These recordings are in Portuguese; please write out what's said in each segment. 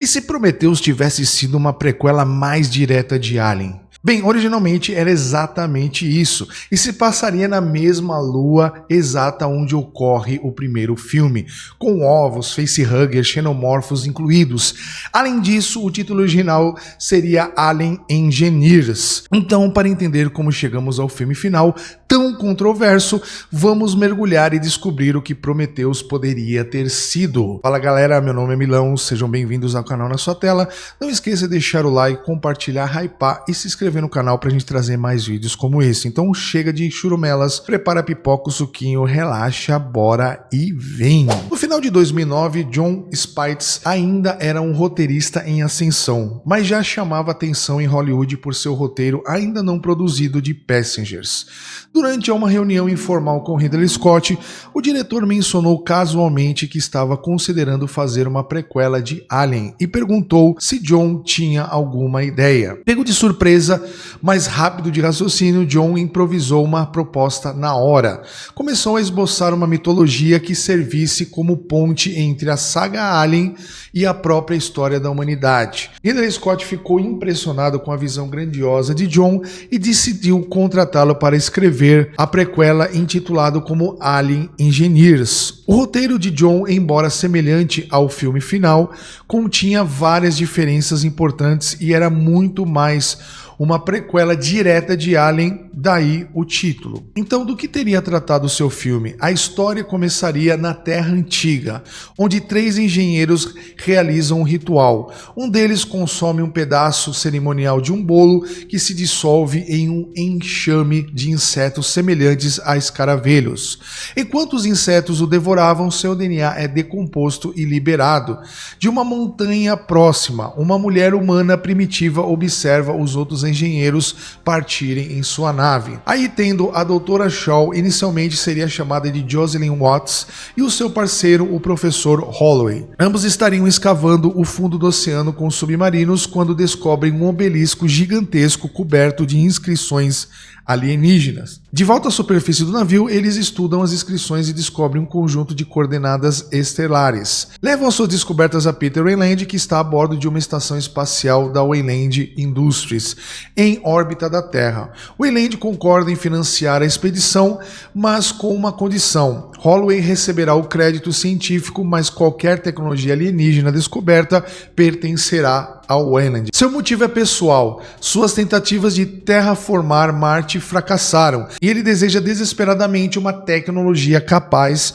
E se Prometheus tivesse sido uma prequela mais direta de Alien? Bem, originalmente era exatamente isso, e se passaria na mesma lua exata onde ocorre o primeiro filme, com ovos, facehuggers, xenomorfos incluídos. Além disso, o título original seria Alien Engineers. Então, para entender como chegamos ao filme final, tão controverso, vamos mergulhar e descobrir o que Prometheus poderia ter sido. Fala galera, meu nome é Milão, sejam bem-vindos ao canal na sua tela. Não esqueça de deixar o like, compartilhar, hypar e se inscrever no canal pra gente trazer mais vídeos como esse. Então chega de churumelas, prepara a pipoca, o suquinho, relaxa, bora e vem! No final de 2009, Jon Spaihts ainda era um roteirista em ascensão, mas já chamava atenção em Hollywood por seu roteiro ainda não produzido de Passengers. Durante uma reunião informal com Ridley Scott, o diretor mencionou casualmente que estava considerando fazer uma prequela de Alien e perguntou se Jon tinha alguma ideia. Pego de surpresa, mas rápido de raciocínio, Jon improvisou uma proposta na hora. Começou a esboçar uma mitologia que servisse como ponte entre a saga Alien e a própria história da humanidade. Ridley Scott ficou impressionado com a visão grandiosa de Jon e decidiu contratá-lo para escrever a prequela intitulado como Alien Engineers. O roteiro de Jon, embora semelhante ao filme final, continha várias diferenças importantes e era muito mais uma prequela direta de Alien, daí o título. Então, do que teria tratado o seu filme? A história começaria na Terra Antiga, onde 3 engenheiros realizam um ritual. Um deles consome um pedaço cerimonial de um bolo que se dissolve em um enxame de insetos semelhantes a escaravelhos. Enquanto os insetos o devoravam, seu DNA é decomposto e liberado. De uma montanha próxima, uma mulher humana primitiva observa os outros engenheiros partirem em sua nave. Aí tendo a doutora Shaw, inicialmente seria chamada de Jocelyn Watts, e o seu parceiro, o professor Holloway. Ambos estariam escavando o fundo do oceano com submarinos quando descobrem um obelisco gigantesco coberto de inscrições alienígenas. De volta à superfície do navio, eles estudam as inscrições e descobrem um conjunto de coordenadas estelares. Levam suas descobertas a Peter Weyland, que está a bordo de uma estação espacial da Weyland Industries, em órbita da Terra. Weyland concorda em financiar a expedição, mas com uma condição. Holloway receberá o crédito científico, mas qualquer tecnologia alienígena descoberta pertencerá ao Weyland. Seu motivo é pessoal. Suas tentativas de terraformar Marte fracassaram e ele deseja desesperadamente uma tecnologia capaz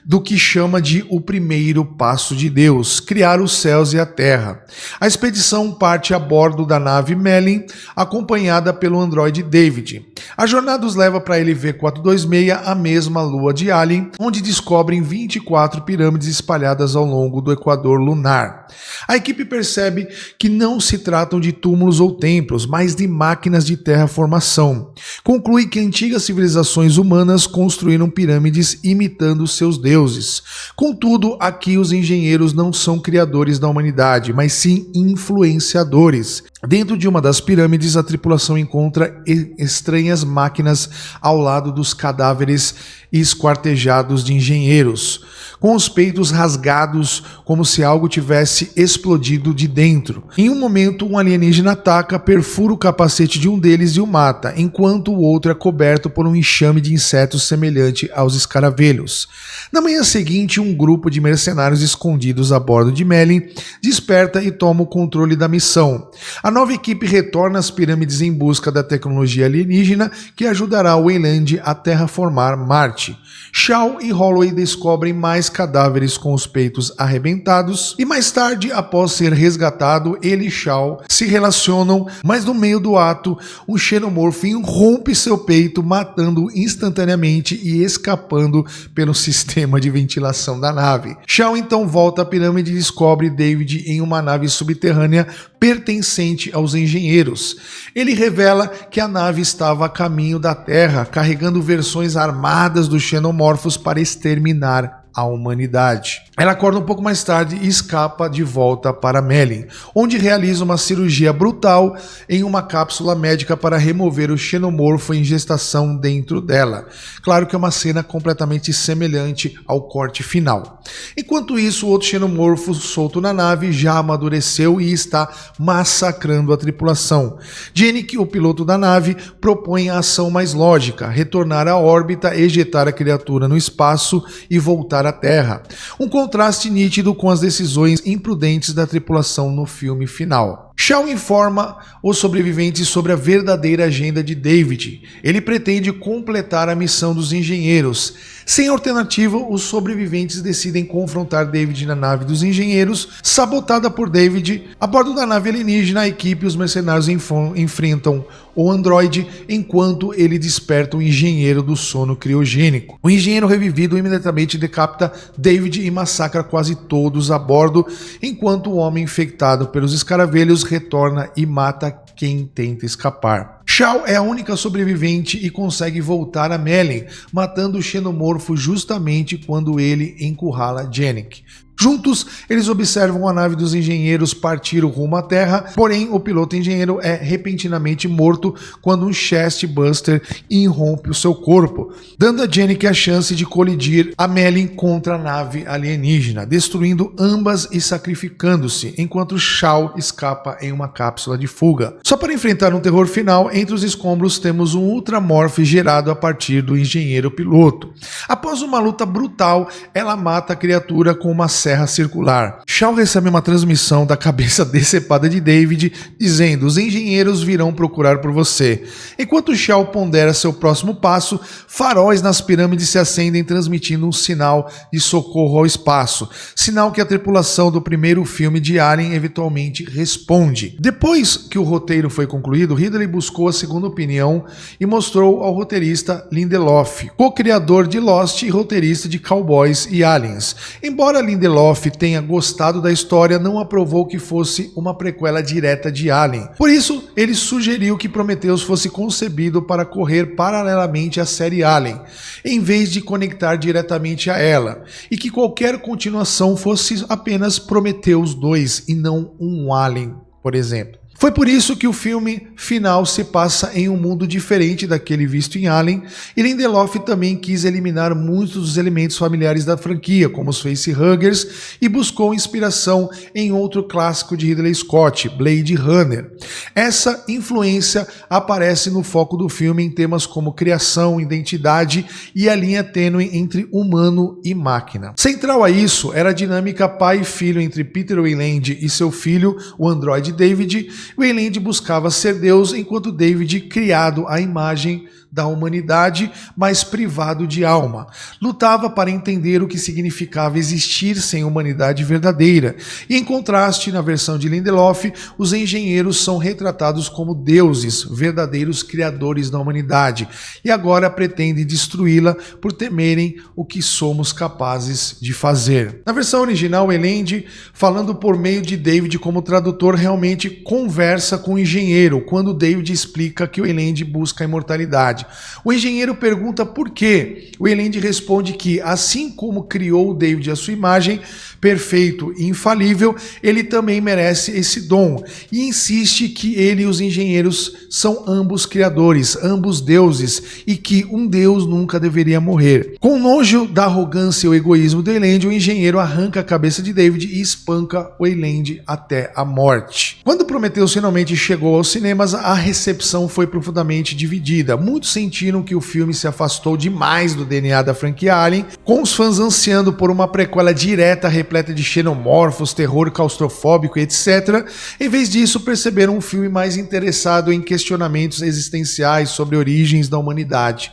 do que chama de o primeiro passo de Deus, criar os céus e a terra. A expedição parte a bordo da nave Merlin, acompanhada pelo androide David. A jornada os leva para a LV-426, a mesma lua de Alien, onde descobrem 24 pirâmides espalhadas ao longo do equador lunar. A equipe percebe que não se tratam de túmulos ou templos, mas de máquinas de terraformação. Conclui que antigas civilizações humanas construíram pirâmides imitando seus deuses. Contudo, aqui os engenheiros não são criadores da humanidade, mas sim influenciadores. Dentro de uma das pirâmides, a tripulação encontra estranhas máquinas ao lado dos cadáveres esquartejados de engenheiros, com os peitos rasgados como se algo tivesse explodido de dentro. Em um momento, um alienígena ataca, perfura o capacete de um deles e o mata, enquanto o outro é coberto por um enxame de insetos semelhante aos escaravelhos. Na manhã seguinte, um grupo de mercenários escondidos a bordo de Merlin desperta e toma o controle da missão. A nova equipe retorna às pirâmides em busca da tecnologia alienígena que ajudará o Weyland a terraformar Marte. Shaw e Holloway descobrem mais cadáveres com os peitos arrebentados e mais tarde, após ser resgatado, ele e Shaw se relacionam, mas no meio do ato, um xenomorfo rompe seu peito, matando-o instantaneamente e escapando pelo sistema de ventilação da nave. Shaw então volta à pirâmide e descobre David em uma nave subterrânea pertencente aos engenheiros. Ele revela que a nave estava a caminho da Terra, carregando versões armadas dos xenomorfos para exterminar a humanidade. Ela acorda um pouco mais tarde e escapa de volta para Melin, onde realiza uma cirurgia brutal em uma cápsula médica para remover o xenomorfo em gestação dentro dela. Claro que é uma cena completamente semelhante ao corte final. Enquanto isso, o outro xenomorfo solto na nave já amadureceu e está massacrando a tripulação. Janek, o piloto da nave, propõe a ação mais lógica: retornar à órbita, ejetar a criatura no espaço e voltar à Terra. Um contraste nítido com as decisões imprudentes da tripulação no filme final. Shaw informa os sobreviventes sobre a verdadeira agenda de David. Ele pretende completar a missão dos engenheiros. Sem alternativa, os sobreviventes decidem confrontar David na nave dos engenheiros, sabotada por David. A bordo da nave alienígena, a equipe e os mercenários enfrentam o androide enquanto ele desperta o engenheiro do sono criogênico. O engenheiro revivido imediatamente decapita David e massacra quase todos a bordo, enquanto o homem infectado pelos escaravelhos retorna e mata quem tenta escapar. Shaw é a única sobrevivente e consegue voltar a Melin, matando o xenomorfo justamente quando ele encurrala Janek. Juntos, eles observam a nave dos engenheiros partir rumo à Terra, porém o piloto engenheiro é repentinamente morto quando um chest buster irrompe o seu corpo, dando a Janek a chance de colidir a Melin contra a nave alienígena, destruindo ambas e sacrificando-se, enquanto Shaw escapa em uma cápsula de fuga. Só para enfrentar um terror final, entre os escombros temos um Ultramorph gerado a partir do engenheiro piloto. Após uma luta brutal, ela mata a criatura com uma serra circular. Shaw recebe uma transmissão da cabeça decepada de David, dizendo: os engenheiros virão procurar por você. Enquanto Shaw pondera seu próximo passo, faróis nas pirâmides se acendem, transmitindo um sinal de socorro ao espaço, sinal que a tripulação do primeiro filme de Alien eventualmente responde. Depois que o roteiro foi concluído, Ridley buscou a segunda opinião e mostrou ao roteirista Lindelof, co-criador de Lost e roteirista de Cowboys e Aliens. Embora Lindelof tenha gostado da história, não aprovou que fosse uma prequela direta de Alien. Por isso, ele sugeriu que Prometheus fosse concebido para correr paralelamente à série Alien, em vez de conectar diretamente a ela, e que qualquer continuação fosse apenas Prometheus 2 e não um Alien, por exemplo. Foi por isso que o filme final se passa em um mundo diferente daquele visto em Alien, e Lindelof também quis eliminar muitos dos elementos familiares da franquia, como os facehuggers, e buscou inspiração em outro clássico de Ridley Scott, Blade Runner. Essa influência aparece no foco do filme em temas como criação, identidade e a linha tênue entre humano e máquina. Central a isso era a dinâmica pai e filho entre Peter Weyland e seu filho, o androide David. Weyland buscava ser Deus, enquanto David, criado à imagem da humanidade, mas privado de alma, lutava para entender o que significava existir sem humanidade verdadeira. E em contraste, na versão de Lindelof, os engenheiros são retratados como deuses, verdadeiros criadores da humanidade, e agora pretendem destruí-la por temerem o que somos capazes de fazer. Na versão original, Weyland, falando por meio de David como tradutor, realmente conversa com o engenheiro, quando David explica que Weyland busca a imortalidade. O engenheiro pergunta por quê. O Weyland responde que, assim como criou David à sua imagem, perfeito e infalível, ele também merece esse dom, e insiste que ele e os engenheiros são ambos criadores, ambos deuses, e que um deus nunca deveria morrer. Com nojo da arrogância e o egoísmo do Weyland, o engenheiro arranca a cabeça de David e espanca o Weyland até a morte. Quando Prometheus finalmente chegou aos cinemas, a recepção foi profundamente dividida. Muitos sentiram que o filme se afastou demais do DNA da franquia Alien, com os fãs ansiando por uma prequela direta repleta de xenomorfos, terror claustrofóbico, etc. Em vez disso, perceberam um filme mais interessado em questionamentos existenciais sobre origens da humanidade.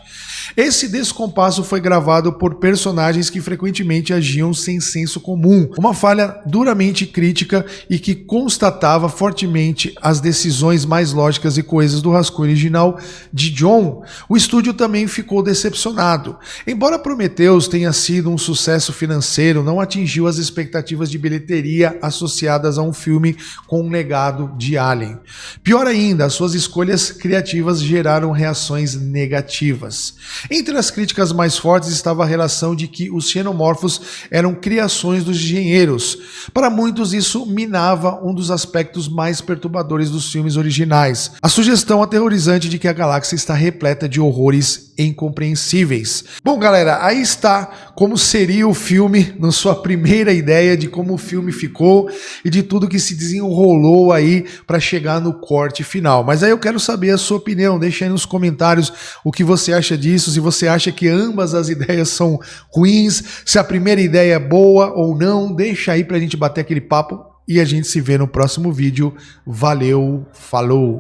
Esse descompasso foi gravado por personagens que frequentemente agiam sem senso comum, uma falha duramente crítica e que constatava fortemente exatamente as decisões mais lógicas e coesas do rascunho original de John, o estúdio também ficou decepcionado. Embora Prometheus tenha sido um sucesso financeiro, não atingiu as expectativas de bilheteria associadas a um filme com um legado de Alien. Pior ainda, as suas escolhas criativas geraram reações negativas. Entre as críticas mais fortes estava a relação de que os xenomorfos eram criações dos engenheiros. Para muitos, isso minava um dos aspectos mais perturbadores dos filmes originais: a sugestão aterrorizante de que a galáxia está repleta de horrores incompreensíveis. Bom, galera, aí está como seria o filme, na sua primeira ideia de como o filme ficou e de tudo que se desenrolou aí para chegar no corte final. Mas aí eu quero saber a sua opinião, deixa aí nos comentários o que você acha disso, se você acha que ambas as ideias são ruins, se a primeira ideia é boa ou não, deixa aí pra gente bater aquele papo e a gente se vê no próximo vídeo. Valeu, falou!